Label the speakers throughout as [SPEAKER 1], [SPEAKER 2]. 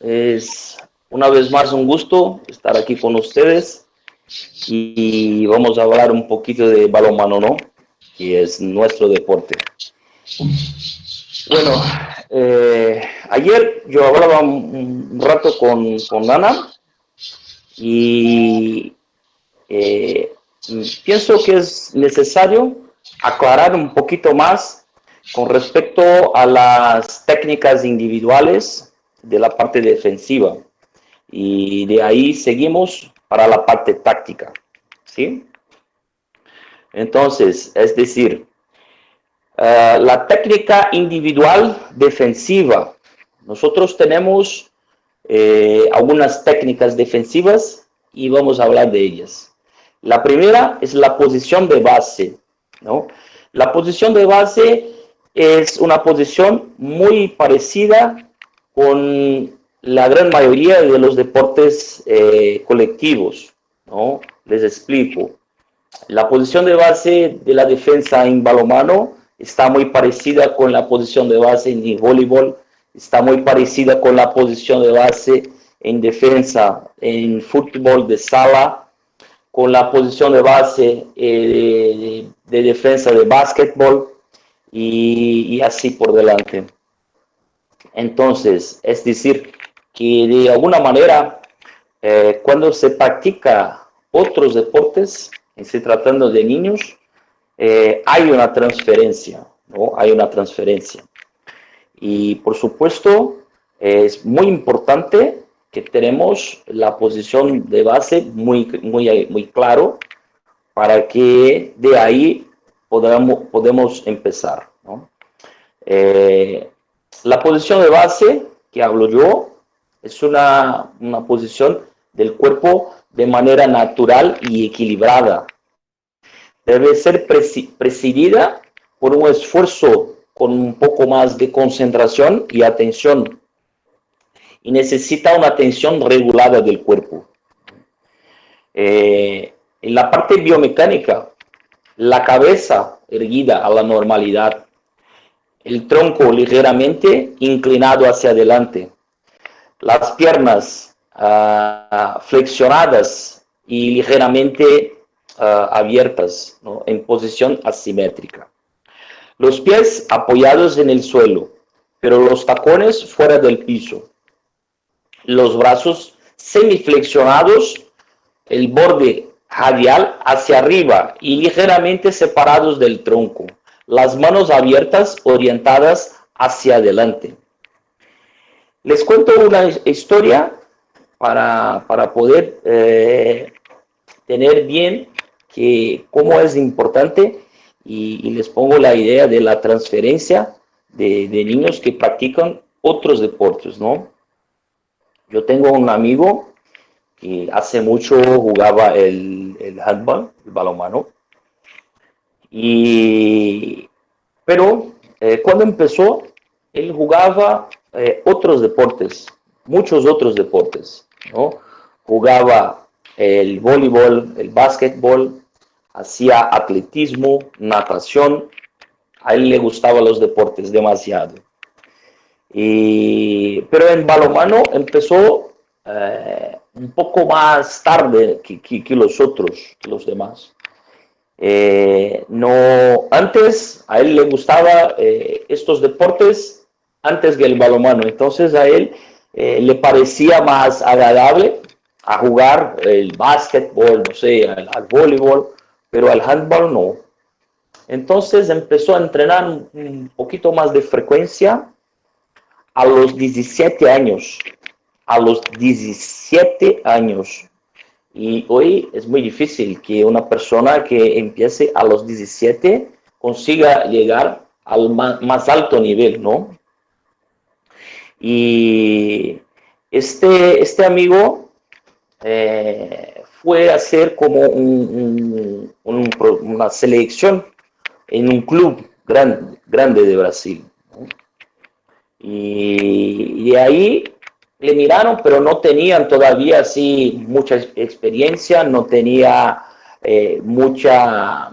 [SPEAKER 1] Es una vez más un gusto estar aquí con ustedes y vamos a hablar un poquito de balonmano, ¿no? Que es nuestro deporte. Bueno, ayer yo hablaba un rato con Ana y eh, pienso que es necesario aclarar un poquito más con respecto a las técnicas individuales de la parte defensiva. Y de ahí seguimos para la parte táctica, ¿sí? Entonces, es decir, la técnica individual defensiva. Nosotros tenemos algunas técnicas defensivas y vamos a hablar de ellas. La primera es la posición de base, ¿no? La posición de base es una posición muy parecida con la gran mayoría de los deportes colectivos, ¿no? Les explico. La posición de base de la defensa en balonmano está muy parecida con la posición de base en voleibol, está muy parecida con la posición de base en defensa en fútbol de sala, con la posición de base de defensa de básquetbol y así por delante. Entonces, es decir, que de alguna manera, cuando se practica otros deportes, se tratando de niños, hay una transferencia, ¿no? Hay una transferencia. Y por supuesto, es muy importante que tenemos la posición de base muy claro para que de ahí podemos empezar, ¿no? La posición de base que hablo yo es una posición del cuerpo de manera natural y equilibrada. Debe ser presidida por un esfuerzo con un poco más de concentración y atención. Y necesita una atención regulada del cuerpo. En la parte biomecánica, la cabeza erguida a la normalidad, el tronco ligeramente inclinado hacia adelante, las piernas flexionadas y ligeramente abiertas, ¿no? En posición asimétrica. Los pies apoyados en el suelo, pero los tacones fuera del piso. Los brazos semiflexionados, el borde radial hacia arriba y ligeramente separados del tronco. Las manos abiertas orientadas hacia adelante. Les cuento una historia para poder tener bien cómo es importante y les pongo la idea de la transferencia de niños que practican otros deportes, ¿no? Yo tengo un amigo que hace mucho jugaba el handball, el balonmano, pero cuando empezó, él jugaba otros deportes, muchos otros deportes, ¿no? Jugaba el voleibol, el básquetbol, hacía atletismo, natación, a él le gustaban los deportes demasiado. Pero en balonmano empezó un poco más tarde que los otros, que los demás. No, antes a él le gustaba estos deportes antes que el balonmano, entonces a él le parecía más agradable a jugar el básquetbol, no sé, al voleibol, pero al handball no. Entonces empezó a entrenar un poquito más de frecuencia a los 17 años. A los 17 años. Y hoy es muy difícil que una persona que empiece a los 17 consiga llegar al más alto nivel, ¿no? Y este amigo fue a hacer como una selección en un club grande de Brasil, ¿no? Y de ahí le miraron, pero no tenían todavía así mucha experiencia, no tenía mucha,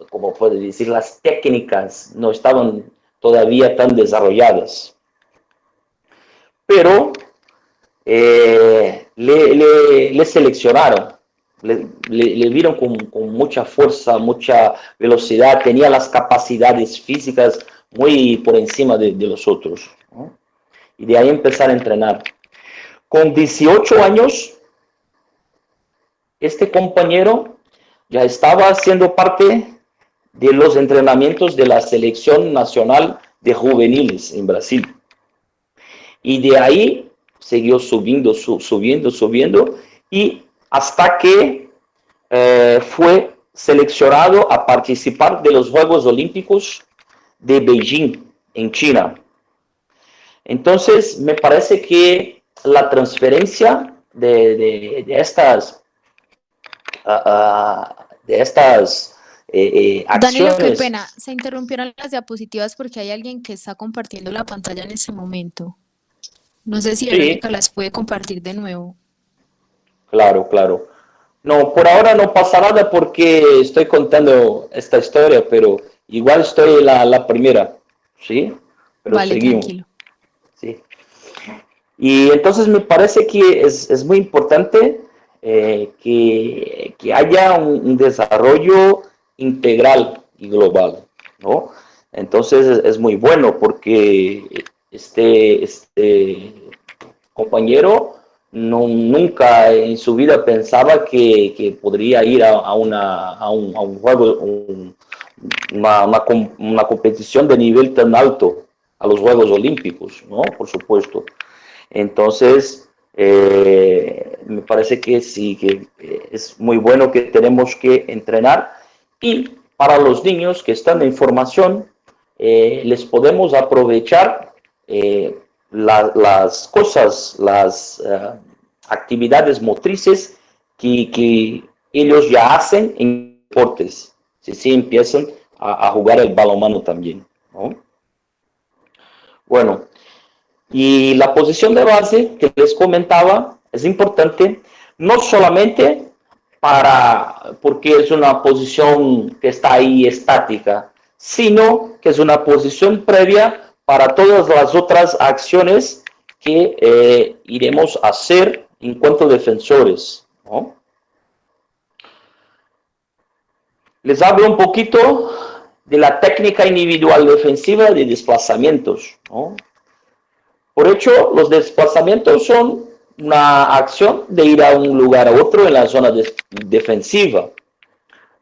[SPEAKER 1] como puedo decir, las técnicas no estaban todavía tan desarrolladas. Pero le seleccionaron. Le vieron con mucha fuerza, mucha velocidad, tenía las capacidades físicas muy por encima de los otros, ¿no? Y de ahí empezar a entrenar. Con 18 años, este compañero ya estaba haciendo parte de los entrenamientos de la selección nacional de juveniles en Brasil. Y de ahí siguió subiendo, subiendo, y hasta que fue seleccionado a participar de los Juegos Olímpicos de Beijing, en China. Entonces, me parece que la transferencia de estas
[SPEAKER 2] Danilo, qué
[SPEAKER 1] acciones.
[SPEAKER 2] pena, se interrumpieron las diapositivas porque hay alguien que está compartiendo la pantalla en este momento. No sé si
[SPEAKER 1] Sí,
[SPEAKER 2] Verónica las puede compartir de nuevo.
[SPEAKER 1] claro, claro. No, por ahora no pasa nada porque estoy contando esta historia, pero igual estoy la primera, ¿sí? Pero
[SPEAKER 2] Vale,
[SPEAKER 1] seguimos,
[SPEAKER 2] tranquilo.
[SPEAKER 1] ¿sí? Y entonces me parece que es muy importante que haya un desarrollo integral y global, ¿no? Entonces es muy bueno porque este compañero nunca en su vida pensaba que podría ir a un juego, una competición de nivel tan alto, a los Juegos Olímpicos, ¿no? Por supuesto. Entonces, me parece que sí, que es muy bueno que tenemos que entrenar, y para los niños que están en formación, les podemos aprovechar las cosas, las actividades motrices que ellos ya hacen en deportes, si empiezan a jugar el balonmano también, ¿no? Bueno, y la posición de base que les comentaba es importante, no solamente porque es una posición que está ahí estática, sino que es una posición previa para todas las otras acciones que iremos a hacer en cuanto a defensores, ¿no? Les hablo un poquito de la técnica individual defensiva de desplazamientos, ¿no? Por hecho, los desplazamientos son una acción de ir a un lugar a otro en la zona defensiva.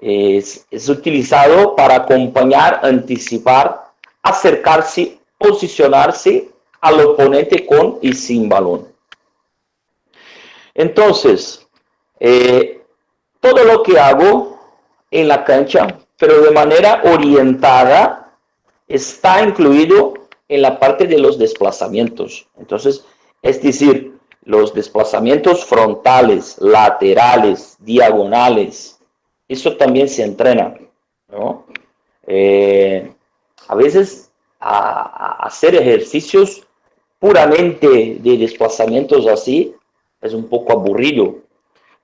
[SPEAKER 1] Es utilizado para acompañar, anticipar, acercarse, posicionarse al oponente con y sin balón. Entonces, todo lo que hago en la cancha, pero de manera orientada, está incluido en la parte de los desplazamientos. Entonces, es decir, los desplazamientos frontales, laterales, diagonales, eso también se entrena, ¿no? A veces a hacer ejercicios puramente de desplazamientos así es un poco aburrido,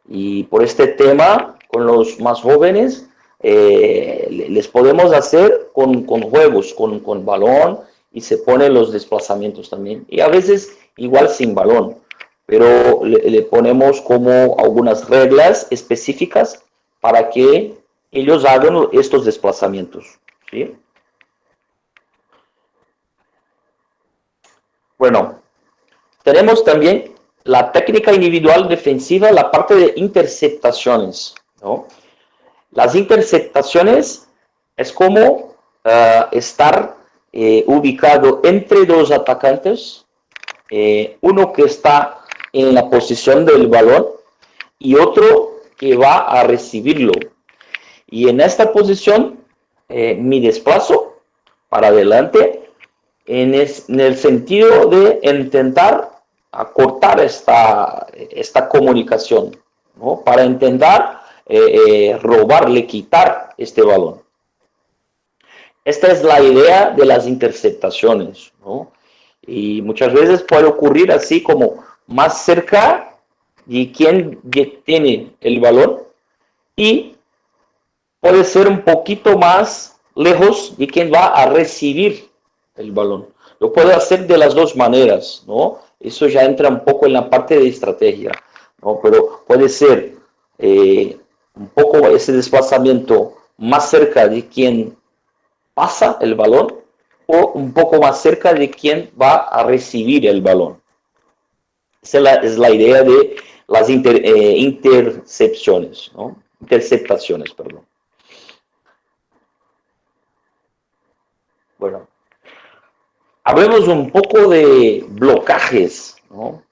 [SPEAKER 1] y por este tema con los más jóvenes les podemos hacer con juegos, con balón, y se ponen los desplazamientos también, y a veces igual sin balón, pero le ponemos como algunas reglas específicas para que ellos hagan estos desplazamientos, ¿sí? Bueno, tenemos también la técnica individual defensiva, la parte de interceptaciones, ¿no? Las interceptaciones es como estar ubicado entre dos atacantes, uno que está en la posición del balón y otro que va a recibirlo. Y en esta posición me desplazo para adelante en el sentido de intentar acortar esta comunicación, ¿no? Para intentar robarle, quitar este balón. Esta es la idea de las interceptaciones, ¿no? Y muchas veces puede ocurrir así como más cerca de quien tiene el balón, y puede ser un poquito más lejos de quien va a recibir el balón. Lo puede hacer de las dos maneras, ¿no? Eso ya entra un poco en la parte de estrategia. ¿no? Pero puede ser un poco ese desplazamiento más cerca de quien pasa el balón o un poco más cerca de quien va a recibir el balón. Esa es la idea de las intercepciones, ¿no? Interceptaciones, perdón. Bueno, hablemos un poco de blocajes, ¿no?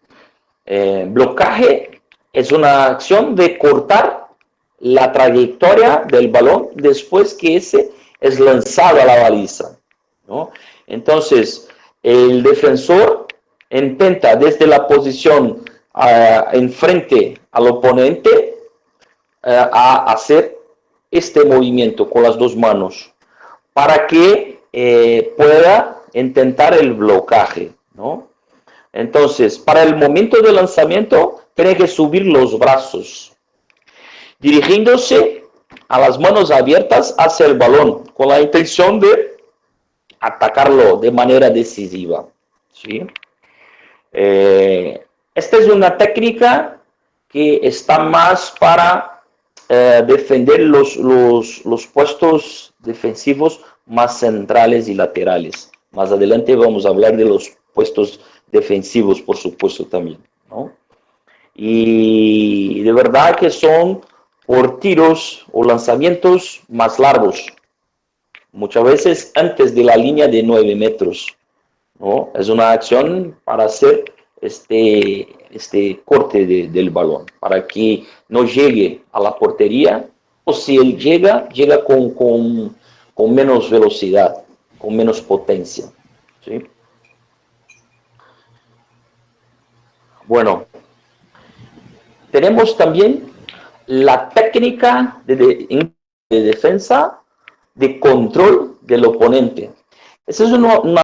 [SPEAKER 1] Blocaje es una acción de cortar la trayectoria del balón después que ese es lanzado a la baliza, ¿no? Entonces, el defensor intenta desde la posición enfrente al oponente a hacer este movimiento con las dos manos para que pueda intentar el blocaje, ¿no? Entonces, para el momento de lanzamiento, tiene que subir los brazos, dirigiéndose a las manos abiertas hacia el balón, con la intención de atacarlo de manera decisiva, ¿sí? Esta es una técnica que está más para defender los puestos defensivos más centrales y laterales. Más adelante vamos a hablar de los puestos defensivos, por supuesto, también, ¿no? Y de verdad que son por tiros o lanzamientos más largos, muchas veces antes de la línea de 9 metros, ¿no? Es una acción para hacer este corte del balón, para que no llegue a la portería, o si él llega con menos velocidad, con menos potencia, ¿sí? Bueno, tenemos también la técnica de defensa de control del oponente. Esa es una